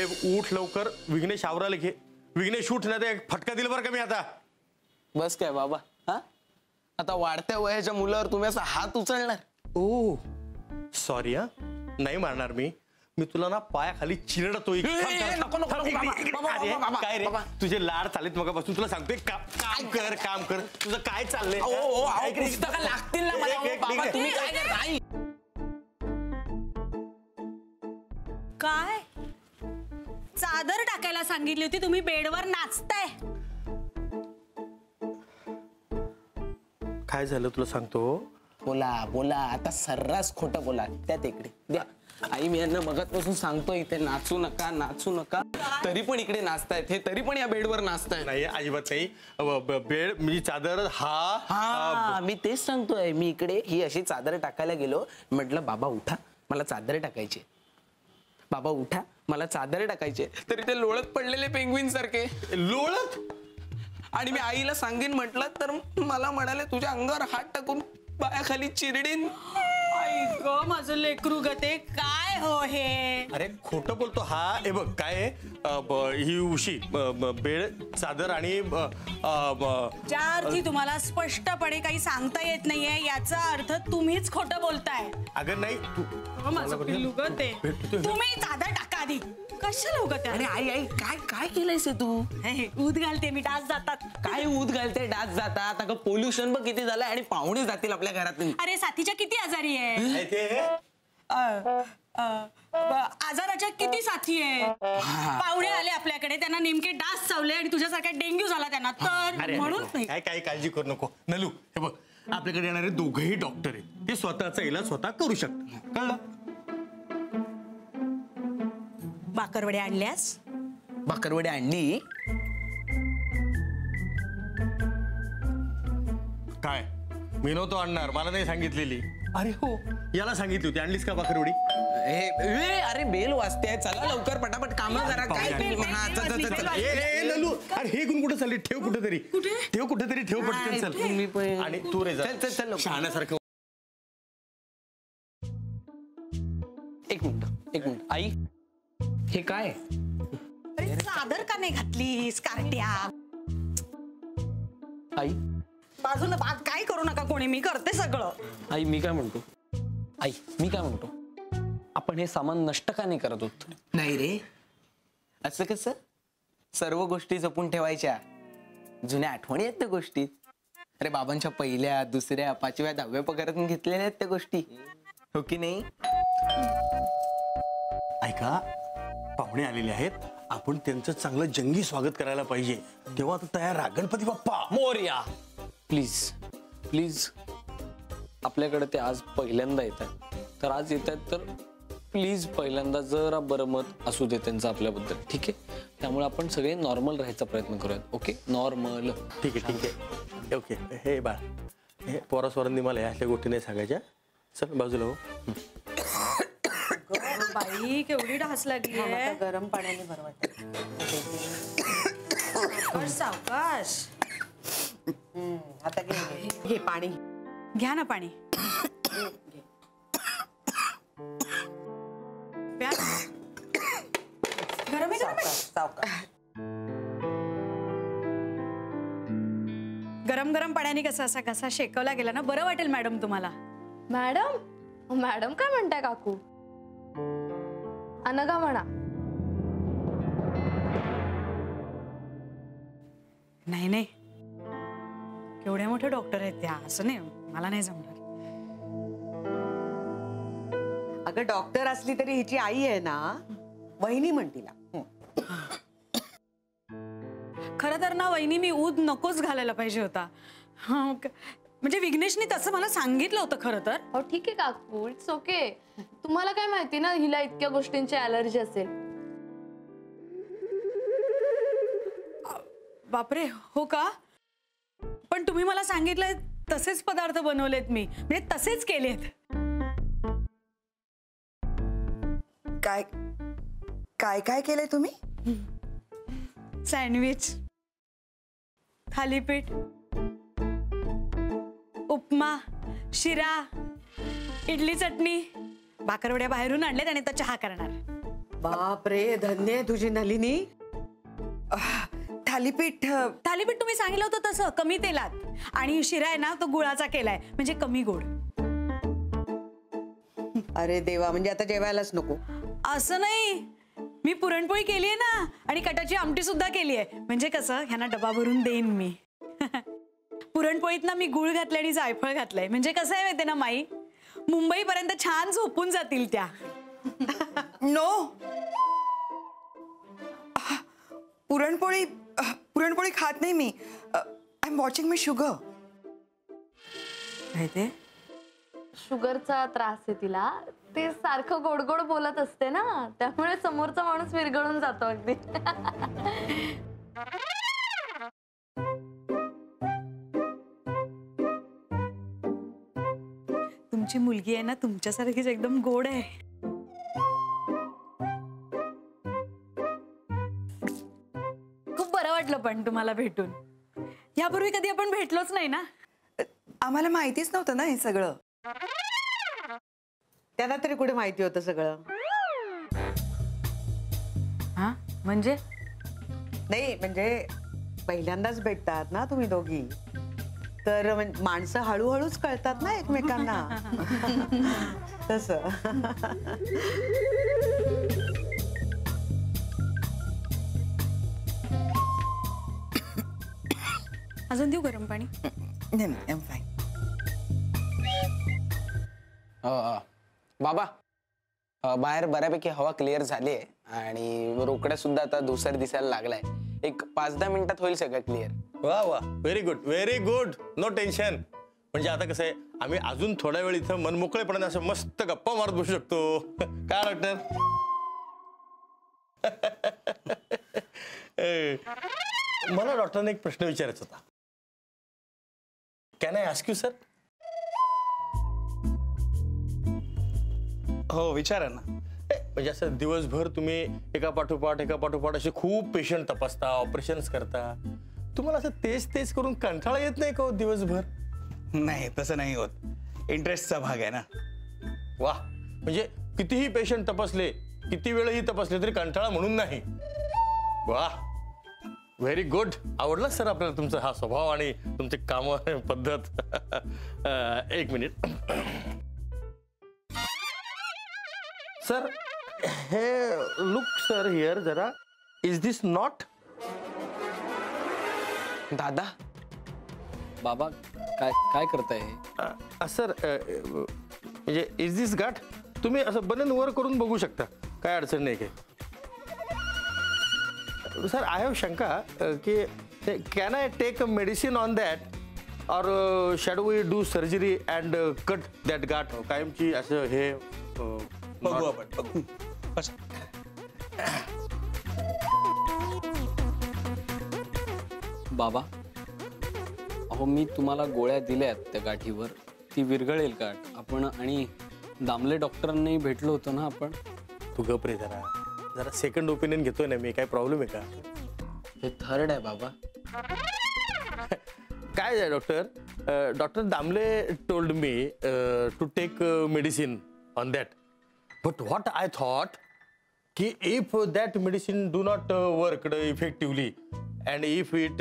उठ लवकर, विघ्नेश आवराला घे. विघ्नेश उठ, नाही फटका दिला बरं का मी आता. बस काय बाबा, हा आता वाढत्या वयाच्या मुलावर तुम्ही असा हात उचलणार? ओ सॉरी हा, नाही मारणार मी तुला ना पायाखाली चिरडतोय. काय रे तुझे लाड चालेत मगापासून, तुला सांगतोय काम कर तुझं काय चाललंय. पुस्तकं लागतील ना मला बाबा, तुम्ही काय करताय? काय चादर टाकायला सांगितली होती, तुम्ही बेडवर नाचताय. काय झालं तुला सांगतो. बोला आता सर्रास खोटं बोला. त्या तिकडे द्या. आई मी यांना मगातपासून सांगतो इथे नाचू नका, तरी पण इकडे नाचतायत हे, तरी पण या बेडवर नाचतायत. नाही अजिबात काही. बेड म्हणजे चादर हा मी तेच सांगतोय. मी इकडे ही अशी चादर टाकायला गेलो, म्हटलं बाबा उठा मला चादर टाकायची. बाबा उठा मला चादर टाकायची. तरी ते लोळत पडलेले पेंग्विन सारखे लोळत. आणि मी आईला सांगेन म्हटलं तर मला म्हणाले तुझ्या अंगावर हात टाकून पायाखाली चिरडीन. माझं लेकरू गते काय हो हे. अरे खोटं बोलतो हा. हे बघ काय ही उशी बेड चादर आणि ज्या अर्थी तुम्हाला स्पष्टपणे काही सांगता येत नाहीये याचा अर्थ तुम्हीच खोटं बोलताय. अगं नाही माझं पिल्लू गते, तुम्ही चादर टाका आधी. कशाला उगत. अरे आई काय केलंयस तू? ऊद घालते मी, डास जातात. काय ऊद घालते डास जातात? अगं पोल्युशन बघ किती झालं आणि पाहुणे जातील आपल्या घरातून. अरे साथीच्या किती आजारी आहे, आजाराच्या किती साथी आहे. पाहुणे आले आपल्याकडे, त्यांना नेमके डास चावले आणि तुझ्यासारखा डेंग्यू झाला त्यांना, तर म्हणून काय काही काळजी करू नको नलू. हे बघ आपल्याकडे येणारे दोघेही डॉक्टर आहेत, ते स्वतःचा इलाज स्वतः करू शकतात. कळलं. बाकरवडे आणल्यास? बाकरवडे आणली. काय मी नव्हतो आणणार, मला नाही सांगितलेली. अरे हो याला सांगितली होती. आणलीस का बाकरवडी? अरे बेल वाजते, चला लवकर पटापट काम करा. काय नलू अरे हे गुण कुठे चालली? ठेव कुठेतरी ठेव पटकन चल. आणि तू रे चल शहाण्यासारखं. एक मिनिट आई हे काय? अरे चादर का नाही घातलीस कार्ट्या? आई बाजूला काय करू नका कोणी, मी करते सगळं. आई मी काय म्हणतो आपण हे सामान नष्ट का नाही करत होत? नाही रे, असं कसं? सर्व गोष्टी जपून ठेवायच्या. जुन्या आठवणी आहेत त्या गोष्टीत. अरे बाबांच्या पहिल्या दुसऱ्या 5व्या 10व्या पगारातून घेतलेल्या आहेत त्या गोष्टी, हो की नाही? ऐका पाहुणे आलेले आहेत, आपण त्यांचं चांगलं जंगी स्वागत करायला पाहिजे. तेव्हा आता तयार राहा. गणपती बाप्पा मोरया. प्लीज आपल्याकडे ते आज पहिल्यांदा येत आहेत, तर आज येत आहेत तर प्लीज पहिल्यांदा जरा बरं मत असू दे त्यांचं आपल्याबद्दल, ठीक आहे? त्यामुळे आपण सगळे नॉर्मल राहायचा प्रयत्न करूयात. Okay normal. ठीक आहे ओके. हे बा हे पोरास्वरांनी मला ह्या गोष्टी नाही सांगायच्या. चल बाजूला हो. बाई केवढी ढास लागली आहे. गरम पाण्याने भरवायचं. सावकाश. आता घे पाणी. घ्या ना पाणी. गरम गरम पाण्याने कसा असा घसा शेकवला गेला ना, बरं वाटेल मॅडम तुम्हाला. मॅडम काय म्हणताय काकू? अनघा म्हणा. नाही केवढ्या मोठे डॉक्टर आहेत त्या, असं नाही, मला नाही जमणार. अगं डॉक्टर असली तरी हिची आई आहे ना, वहिनी म्हण तिला. खरं तर ना वहिनी, मी ऊद नकोच घालायला पाहिजे होता. म्हणजे विघ्नेशनी तसं मला सांगितलं होतं खरं तर. हो ठीक आहे काकू, इट्स ओके. तुम्हाला काय माहिती ना हिला इतक्या गोष्टींची ॲलर्जी असेल. बापरे, हो का? पण तुम्ही मला सांगितलंय तसेच पदार्थ बनवलेत मी, म्हणजे तसेच केलेत. काय काय काय केलंय तुम्ही? सँडविच, थालीपीठ, उपमा, शिरा, इडली चटणी, बाकरवड्या बाहेरून आणलेत आणि आता चहा करणार. बाप रे, धन्य आहे तुझी नलिनी. थालीपीठ थालीपीठ तुम्ही सांगितलं होतं तसं कमी तेलात आणि शिरा आहे ना तो गुळाचा केलाय म्हणजे कमी गोड. अरे देवा, म्हणजे आता जेवायलाच नको. असं नाही, मी पुरणपोळी केली आहे ना आणि कटाची आमटी सुद्धा केली आहे म्हणजे कसं ह्यांना डबा भरून देईन मी. पुरणपोळीत ना मी गुळ घातले आणि जायफळ घातलंय म्हणजे कसं आहे माहितीये ना माई, मुंबईपर्यंत छान झोपून जातील त्या. नो, पुरणपोळी खात नाही मी. I am watching my sugar. माहितीये शुगरचा त्रास आहे तिला. ते सारखं गोड गोड बोलत असते ना, त्यामुळे समोरचा माणूस विरघळून जातो अगदी. तुमची मुलगी आहे ना तुमच्यासारखीच एकदम गोड आहे. खूप बरं वाटलं पण तुम्हाला भेटून. यापूर्वी कधी आपण भेटलोच नाही ना. आम्हाला माहितीच नव्हतं ना हे सगळं. त्यांना तरी कुठे माहिती होतं सगळं. हा म्हणजे नाही म्हणजे पहिल्यांदाच भेटतात ना तुम्ही दोघी, तर माणसं हळूहळूच कळतात ना एकमेकांना. तसं. अजून देऊ गरम पाणी? नाही, आय एम फाईन. बाबा बाहेर बऱ्यापैकी हवा क्लिअर झाली आहे आणि रोकड्या सुद्धा आता दुसऱ्या दिसायला लागलाय. एक 5-10 मिनिटात होईल सगळं क्लिअर. वा वा, very good very good. No tension. म्हणजे आता कसं आहे, आम्ही अजून थोड्या वेळ इथं मनमोकळेपणाने असं मस्त गप्पा मारत बसू शकतो. काय डॉक्टर? मला डॉक्टरने एक प्रश्न विचारायचा होता. Can I ask you sir? हो विचारा ना. म्हणजे असं दिवसभर तुम्ही एका पाठोपाठ असे खूप पेशंट तपासता, ऑपरेशन्स करता, तुम्हाला असं तेच करून कंटाळा येत नाही का दिवसभर? नाही तसं नाही होत, इंटरेस्टचा भाग आहे ना. वा, म्हणजे कितीही पेशंट तपासले, किती वेळही तपासले तरी कंटाळा म्हणून नाही. वा, व्हेरी गुड. आवडला सर आपल्याला तुमचा हा स्वभाव आणि तुमचे काम पद्धत. एक मिनिट सर, हे लुक सर हिअर जरा. Is this not? दादा बाबा काय काय करताय? सर म्हणजे इज दिस गाठ? तुम्ही असं बनेन वर करून बघू शकता, काय अडचण नाही. काय सर, आय हॅव शंका की can I take medicine on that or should we do surgery and cut that गाठ कायमची? असं हे बघू आपण, बघू. बाबा अहो मी तुम्हाला गोळ्या दिल्यात त्या गाठीवर, ती विरघळेल गाठ. आपण आणि दामले डॉक्टरांनाही भेटलो होतो ना आपण. तू गप रे जरा. जरा सेकंड ओपिनियन घेतोय ना मी. काय प्रॉब्लेम आहे का? हे थर्ड आहे बाबा. काय आहे doctor? Doctor Damle told me to take medicine on that. But what I thought की if that medicine do not work effectively and if it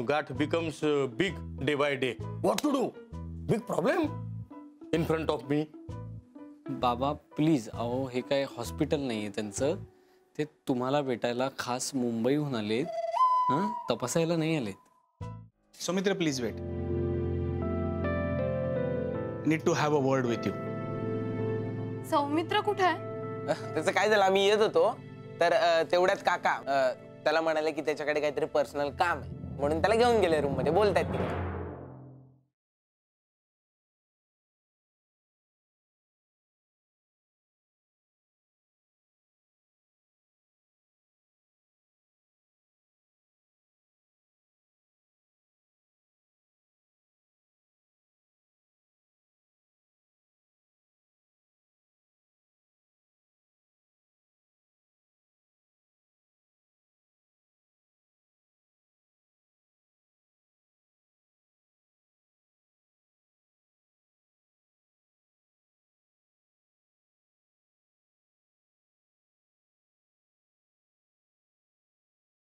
got becomes big day by day, what to do? Big problem in front of me. बाबा please, अहो हे काय hospital नाही आहे त्यांचं. ते तुम्हाला भेटायला खास मुंबईहून आलेत, हां तपासायला नाही आलेत. Soumitra please wait. Need to have a word with you. Soumitra कुठे आहे? त्याचं काय झालं, आम्ही येत होतो तर तेवढ्यात काका त्याला म्हणाले की त्याच्याकडे काहीतरी पर्सनल काम आहे म्हणून त्याला घेऊन गेले रूम मध्ये. बोलतायत तिकडे.